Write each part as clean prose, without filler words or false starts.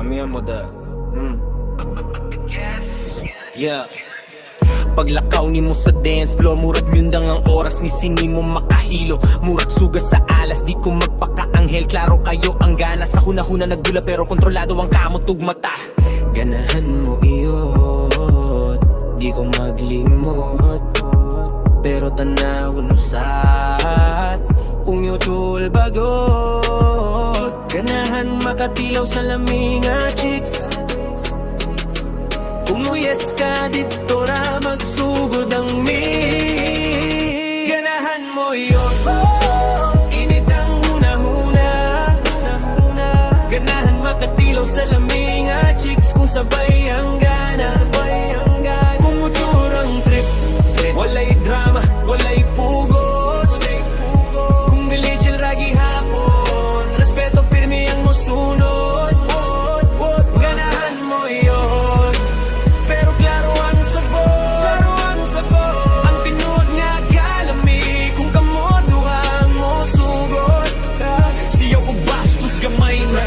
Damihan mo da. Yeah. Paglakaw ni mo sa dance floor, murag myundang ang oras ni sini mo makahilo. Murag suga sa alas, di ko magpakaanghel. Klaro kayo ang gana, sa hunahuna nagdula pero kontrolado ang kamot ug mata. Ganahan mo iyot, di ko maglimot, pero tanawon usat kung yutul bagot. Ganahan makatilaw sa laming nga chicks, kung yes ka dito ra magsugod ang mi. Ganahan mo yun, init ang huna-huna. Ganahan makatilaw sa laming nga chicks, kung sabay ang gana. Kumutur ang trip, walay drama, walay pugos. Kung diligil ragi hapon, respeto pirmi ang musunod. Ganahan mo yun, pero klaro ang sabor. Ang tinuod nga kalami, kung kamoduhan mo sugod. Siyaw og bastos gamay na,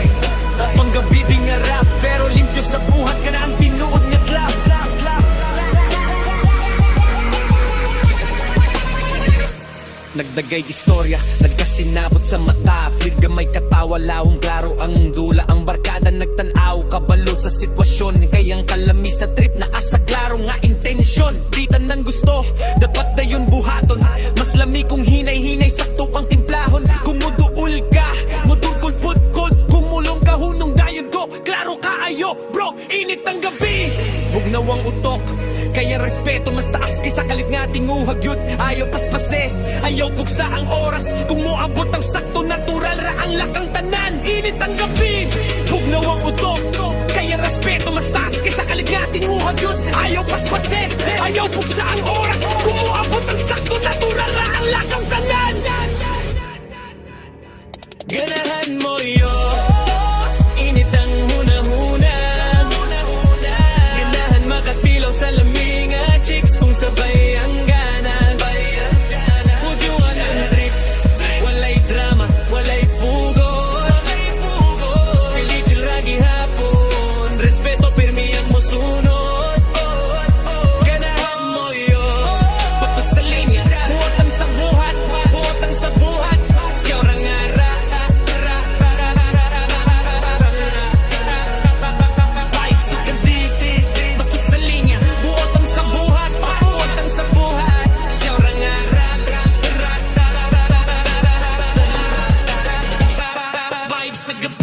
panggabi di nga rap, pero limpyo sa buhat ka na ang tinuod nga clap. Nagdagay istorya, nagkasinabot sa mata. Fleet gamay katawa, lawang klaro ang dula. Ang barkada nagtanaw, kabalo sa sitwasyon. Kayang kalami sa trip na asa klaro nga intensyon. Di tanan gusto, dapat na yun buhaton. Mas lami kung hinay-hinay, sakto ang timplahon. Kumuduol ka, mudugkod-pudkod, kumulong ka hunong dayon ko. Klaro ka ayo, bro, init ang gabi. Bugnawang utok, kaya respeto mas taas kaysa kalit nga tinguhag yun. Ayaw paspase, ayaw pugsa ang oras. Kung moabot ang sakto, natural ra ang lakang tanan. Init ang gabi, bugnaw ang utok, kaya respeto mas taas kaysa kalit nga tinguhag yun. Ayaw paspase, ayaw pugsa ang oras. Kung moabot ang sakto, natural ra ang lakang tanan. Ganahan mo yun, init ang huna-huna. Ganahan makatilaw sa laming nga chicks, kung sabay ang gana. Pudyuan ang trip, walay drama, walay pugos. Piligil ragi hapon, respeto pirmi ang musunod. Ganahan mo yun, patos sa linya, buotang sa buhat, buotang sa buhat. Siyaw rang ara, vibes sa kaditi, patos sa linya, buotang sa buhat, buotang sa buhat. Siyaw rang ara, vibes sa gabi.